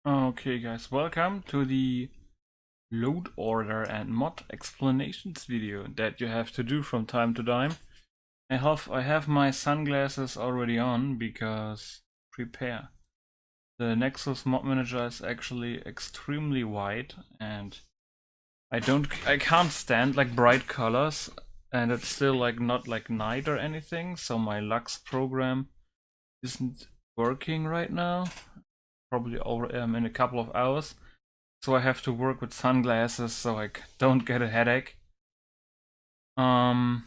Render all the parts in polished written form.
Okay guys, welcome to the load order and mod explanations video that you have to do from time to time. I have my sunglasses already on because prepare. The Nexus mod manager is actually extremely wide and I can't stand like bright colors, and it's still like not like night or anything, so my Lux program isn't working right now. Probably over in a couple of hours. So I have to work with sunglasses so I don't get a headache. Um,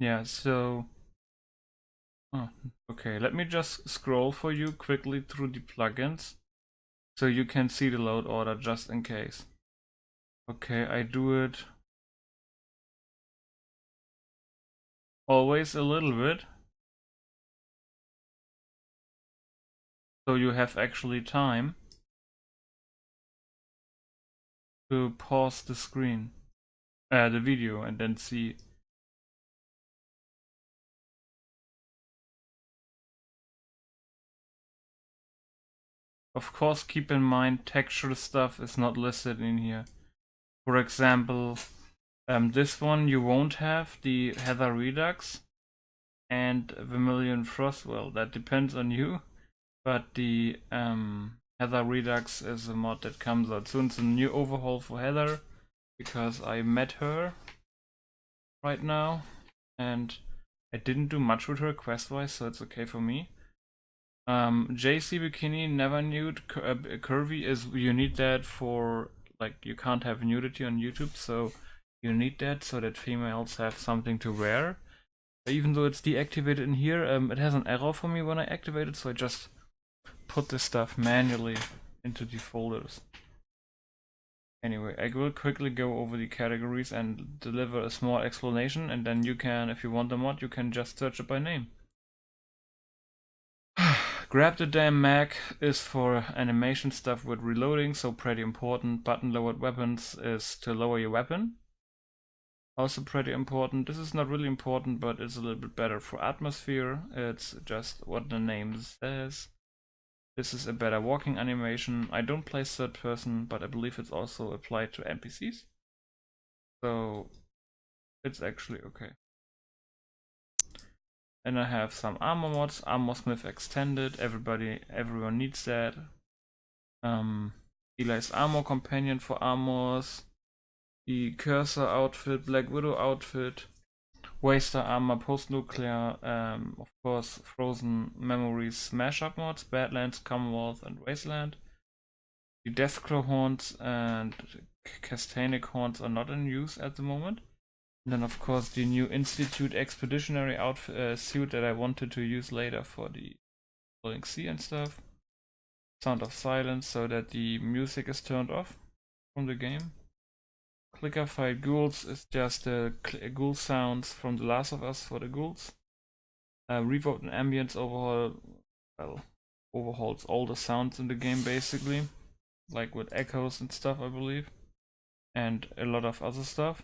yeah, so... Oh, okay, let me just scroll for you quickly through the plugins so you can see the load order just in case. Okay, I do it always a little bit, so you have actually time to pause the screen, the video, and then see. Of course, keep in mind texture stuff is not listed in here. For example, this one you won't have the Heather Redux and Vermilion Frost. Well, that depends on you, but the Heather Redux is a mod that comes out soon. It's a new overhaul for Heather because I met her right now and I didn't do much with her quest wise, so it's okay for me. JC Bikini never nude. Curvy is, you need that for, like, you can't have nudity on YouTube, so you need that so that females have something to wear. Even though it's deactivated in here, it has an error for me when I activate it, so I just put this stuff manually into the folders. Anyway, I will quickly go over the categories and deliver a small explanation, and then you can, if you want the mod, you can just search it by name. Grab the damn mag is for animation stuff with reloading, so pretty important. Button lowered weapons is to lower your weapon. Also pretty important. This is not really important, but it's a little bit better for atmosphere. It's just what the name says. This is a better walking animation. I don't play third person, but I believe it's also applied to NPCs. So it's actually okay. And I have some armor mods, Armorsmith Extended, everyone needs that. Eli's Armor Companion for armors, the Cursor outfit, Black Widow outfit, Waster Armor Post-Nuclear, of course Frozen Memories Smash-Up mods, Badlands, Commonwealth and Wasteland. The Deathclaw horns and Castanic horns are not in use at the moment. And then of course the new Institute Expeditionary outfit, suit that I wanted to use later for the Rolling Sea and stuff. Sound of Silence so that the music is turned off from the game. Clicker Fight Ghouls is just the ghoul sounds from The Last of Us for the ghouls. Reverb and Ambience overhaul, well, overhauls all the sounds in the game basically, like with echoes and stuff I believe, and a lot of other stuff,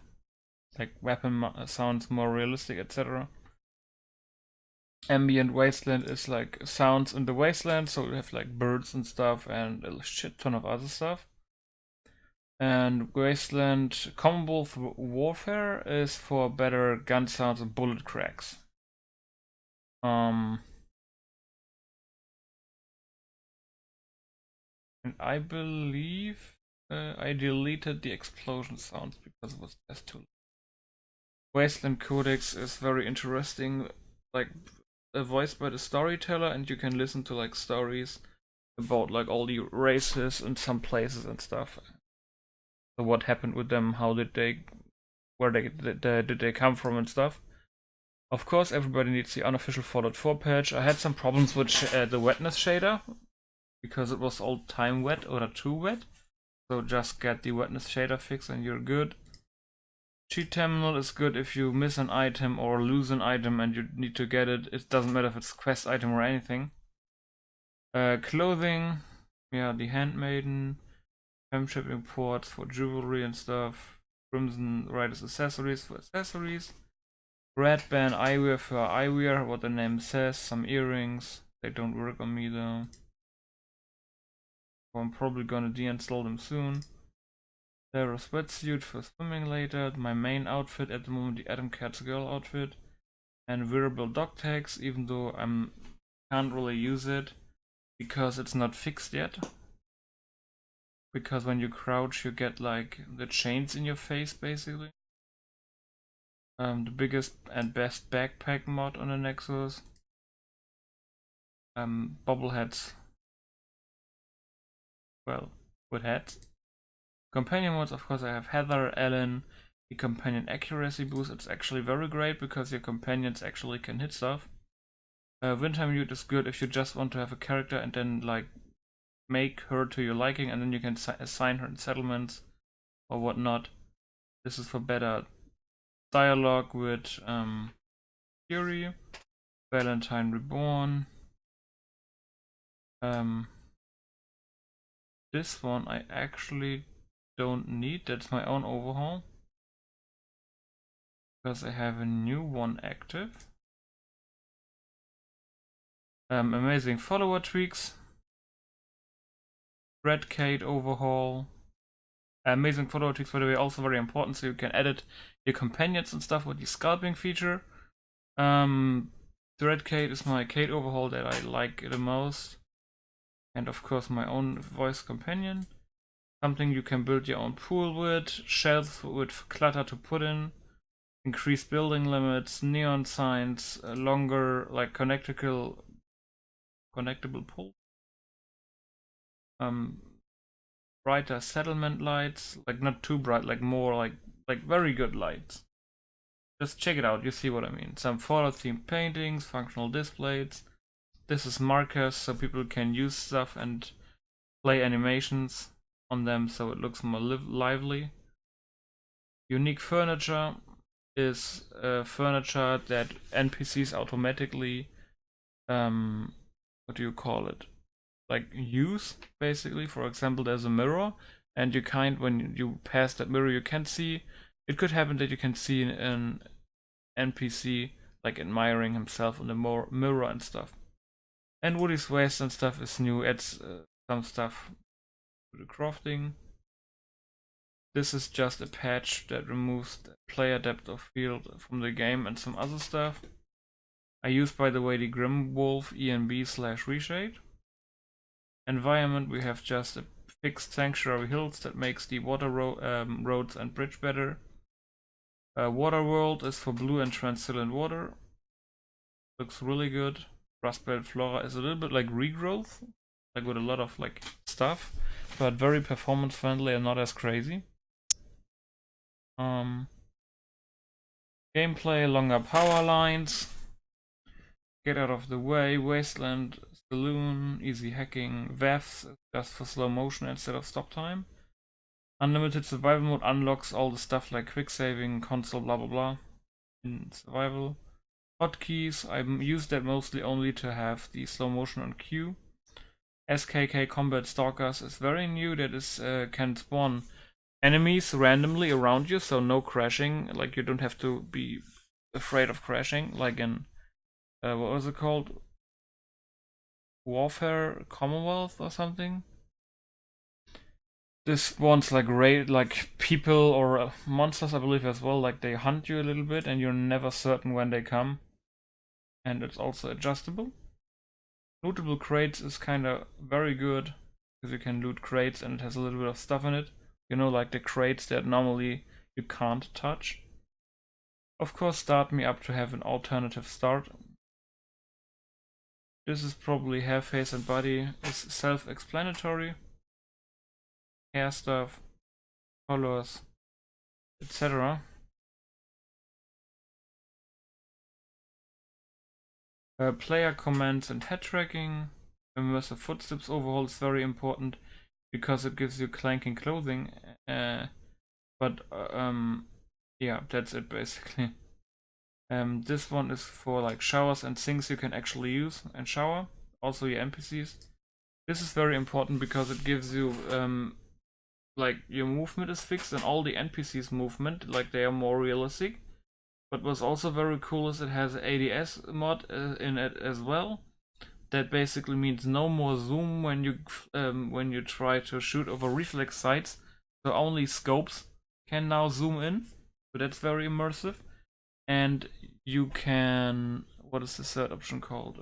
like weapon sounds more realistic, etc. Ambient Wasteland is like sounds in the wasteland, so you have like birds and stuff and a shit ton of other stuff. And Wasteland Commonwealth Warfare is for better gun sounds and bullet cracks. And I believe I deleted the explosion sounds because it was just too. Wasteland Codex is very interesting, like voiced by the storyteller, and you can listen to like stories about like all the races and some places and stuff. So what happened with them? How did they? Where did they come from and stuff? Of course, everybody needs the unofficial Fallout 4 patch. I had some problems with the wetness shader because it was all time wet or too wet. So just get the wetness shader fix and you're good. Cheat terminal is good if you miss an item or lose an item and you need to get it. It doesn't matter if it's quest item or anything. Clothing, yeah, the handmaiden, shipping ports for jewelry and stuff. Crimson Riders accessories for accessories. Red band eyewear for eyewear, what the name says. Some earrings, they don't work on me though. I'm probably gonna deinstall them soon. There is wetsuit for swimming later. My main outfit at the moment, the Adam Cat's girl outfit. And wearable dog tags, even though can't really use it because it's not fixed yet. Because when you crouch you get like the chains in your face basically. The biggest and best backpack mod on the Nexus. Bobbleheads. Well, with heads. Companion modes, of course, I have Heather, Ellen, the companion accuracy boost. It's actually very great because your companions actually can hit stuff. Winter mute is good if you just want to have a character and then like make her to your liking, and then you can assign her in settlements or whatnot. This is for better dialogue with Fury, Valentine Reborn. This one I actually don't need. That's my own overhaul because I have a new one active. Amazing follower tweaks. Red Kate overhaul. Amazing follower tweaks, by the way, also very important, so you can edit your companions and stuff with the scalping feature. The Red Kate is my Kate overhaul that I like the most. And of course my own voice companion. Something you can build your own pool with, shelves with clutter to put in, increased building limits, neon signs, longer like connectable pool. Brighter settlement lights, like not too bright, like more like very good lights. Just check it out, you see what I mean. Some Fallout themed paintings, functional displays. This is markers so people can use stuff and play animations on them so it looks more lively. Unique furniture is furniture that NPCs automatically what do you call it? Like use basically. For example, there's a mirror and you can't, when you pass that mirror you can see, it could happen that you can see an NPC like admiring himself on the mirror and stuff. And Woody's Waste and stuff is new, adds some stuff to the crafting. This is just a patch that removes the player depth of field from the game and some other stuff. I use, by the way, the Grimwolf ENB/reshade. Environment, we have just a fixed sanctuary hills that makes the water roads and bridge better. Water world is for blue and translucent water. Looks really good. Rust Belt Flora is a little bit like regrowth, like with a lot of like stuff, but very performance friendly and not as crazy. Gameplay, longer power lines, get out of the way, Wasteland, Saloon, easy hacking, VAFs just for slow motion instead of stop time. Unlimited survival mode unlocks all the stuff like quick saving, console, blah blah blah in survival. Hotkeys, I use that mostly only to have the slow motion on Q. SKK Combat Stalkers is very new, that is can spawn enemies randomly around you, so no crashing, like you don't have to be afraid of crashing, like in what was it called? Warfare Commonwealth or something? This spawns like people or monsters, I believe, as well, like they hunt you a little bit and you're never certain when they come. And it's also adjustable. Lootable crates is kinda very good because you can loot crates and it has a little bit of stuff in it. You know, like the crates that normally you can't touch. Of course, start me up to have an alternative start. This is probably hair, face and body. It's self-explanatory. Hair stuff, colors, etc. Player commands and head tracking. Immersive footsteps overhaul is very important because it gives you clanking clothing. But yeah, that's it basically. This one is for like showers and sinks you can actually use and shower. Also your NPCs. This is very important because it gives you like your movement is fixed and all the NPCs movement, like they are more realistic. But what's also very cool is it has an ADS mod in it as well. that basically means no more zoom when you try to shoot over reflex sights. So only scopes can now zoom in. So that's very immersive. And you can, what is the third option called?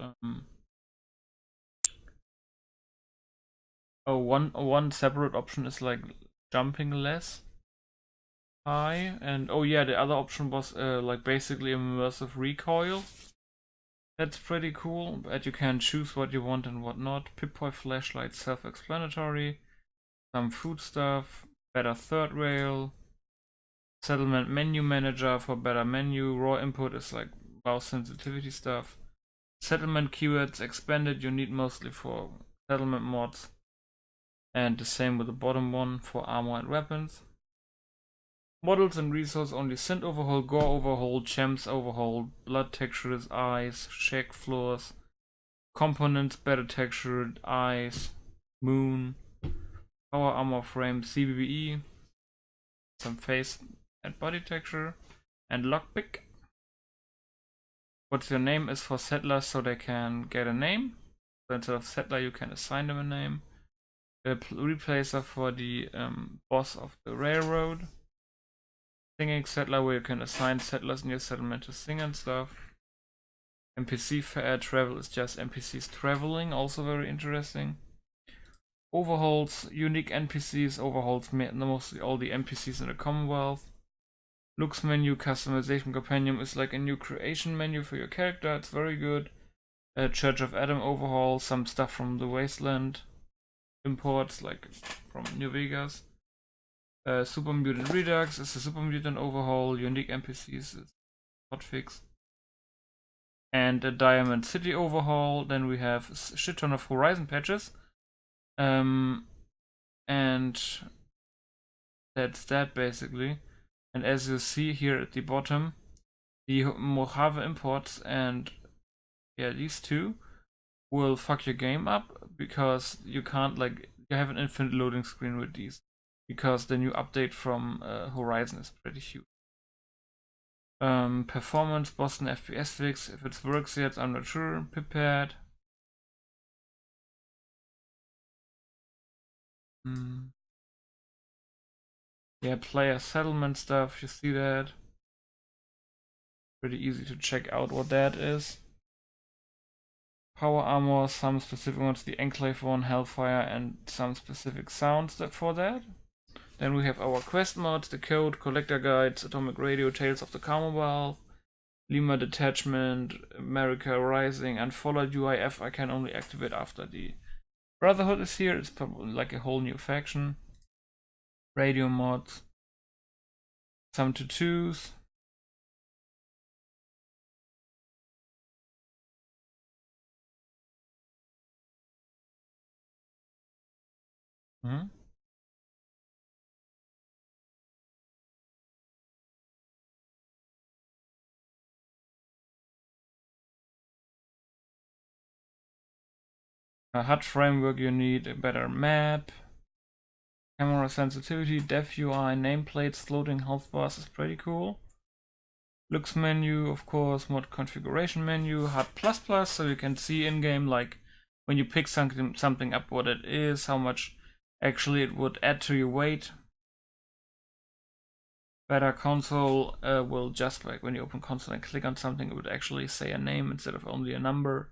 One separate option is like jumping less high, and oh yeah, the other option was like basically immersive recoil. That's pretty cool, but you can choose what you want and what not. Pip-Boy flashlight, self-explanatory. Some food stuff, better third rail. Settlement menu manager for better menu. Raw input is like mouse sensitivity stuff. Settlement keywords expanded, you need mostly for settlement mods. And the same with the bottom one for armor and weapons. Models and resource only scent overhaul, gore overhaul, gems overhaul, blood textured eyes, shag floors, components better textured eyes, moon, power armor frame, CBBE, some face and body texture, and lockpick. What's your name is for settlers so they can get a name. So instead of settler you can assign them a name. A replacer for the boss of the railroad. Singing settler where you can assign settlers in your settlement to sing and stuff. NPC travel is just NPCs traveling, also very interesting. Overhauls, unique NPCs, overhauls mostly all the NPCs in the Commonwealth. Looks menu, customization companion is like a new creation menu for your character, it's very good. Church of Adam overhaul, some stuff from the Wasteland. Imports like from New Vegas. Super Mutant Redux is a Super Mutant overhaul, unique NPCs is hotfix. And a Diamond City overhaul, then we have a shit ton of Horizon patches. And that's that basically. And as you see here at the bottom, the Mojave imports and yeah, these two will fuck your game up because you can't like you have an infinite loading screen with these because the new update from Horizon is pretty huge. Performance Boston FPS fix, if it works yet I'm not sure. Prepared. Yeah, player settlement stuff, you see that. Pretty easy to check out what that is. Power armor, some specific ones, the Enclave one, Hellfire, and some specific sounds for that. Then we have our quest mods, the code, collector guides, atomic radio, tales of the Commonwealth, Lima detachment, America rising, and followed UIF I can only activate after the Brotherhood is here. It's probably like a whole new faction. Radio mods, some tattoos. A HUD framework, you need a better map. Camera sensitivity, dev UI, nameplates, floating health bars is pretty cool. Looks menu, of course, mod configuration menu, HUD++, so you can see in-game, like, when you pick something up what it is, how much actually it would add to your weight. Better console will just, like, when you open console and click on something, it would actually say a name instead of only a number.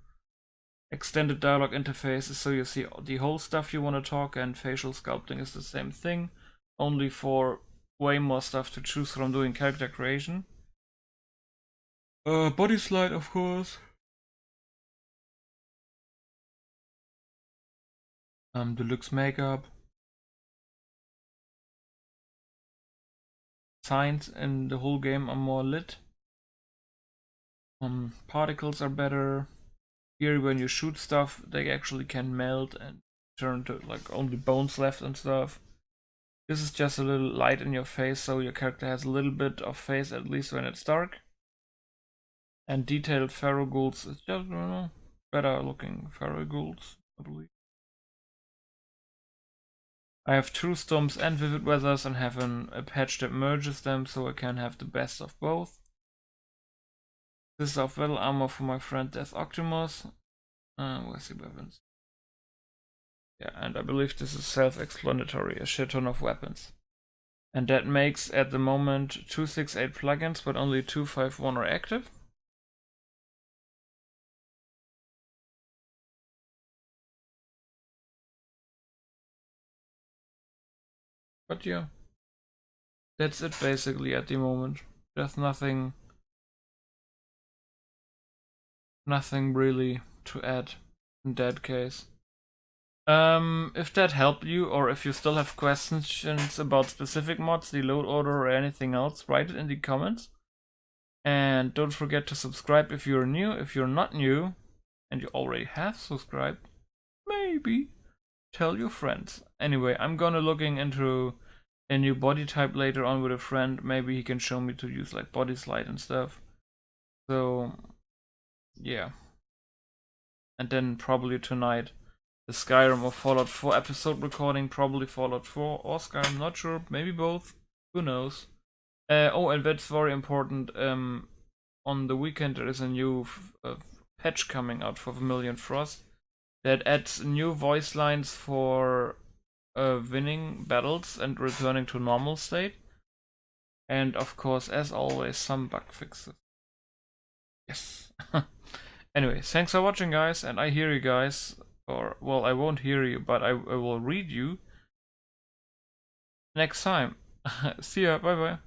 Extended dialogue interfaces, so you see the whole stuff you want to talk, and facial sculpting is the same thing, only for way more stuff to choose from doing character creation. Body slide, of course. Deluxe makeup. Signs in the whole game are more lit. Particles are better. Here when you shoot stuff, they actually can melt and turn to like only bones left and stuff. This is just a little light in your face, so your character has a little bit of face at least when it's dark. And detailed Pharaoh ghouls is just, better looking Pharaoh ghouls, I believe. I have True Storms and Vivid Weathers and have a patch that merges them so I can have the best of both. This is of battle armor for my friend Death Optimus. Where's the weapons? Yeah, and I believe this is self-explanatory, a shit ton of weapons. And that makes, at the moment, 268 plugins, but only 251 are active. But yeah, that's it basically at the moment. There's nothing really to add in that case. If that helped you, or if you still have questions about specific mods, the load order, or anything else, write it in the comments. And don't forget to subscribe if you're new. If you're not new, and you already have subscribed, maybe tell your friends. Anyway, I'm gonna looking into a new body type later on with a friend. Maybe he can show me to use like body slide and stuff. So yeah. And then probably tonight the Skyrim or Fallout 4 episode recording, probably Fallout 4 or Skyrim, not sure, maybe both, who knows. Oh, and that's very important, on the weekend there is a new patch coming out for Vermilion Frost that adds new voice lines for winning battles and returning to normal state. And of course, as always, some bug fixes. Yes. Anyway, thanks for watching, guys, and I hear you guys. Or, well, I won't hear you, but I will read you next time. See ya, bye bye.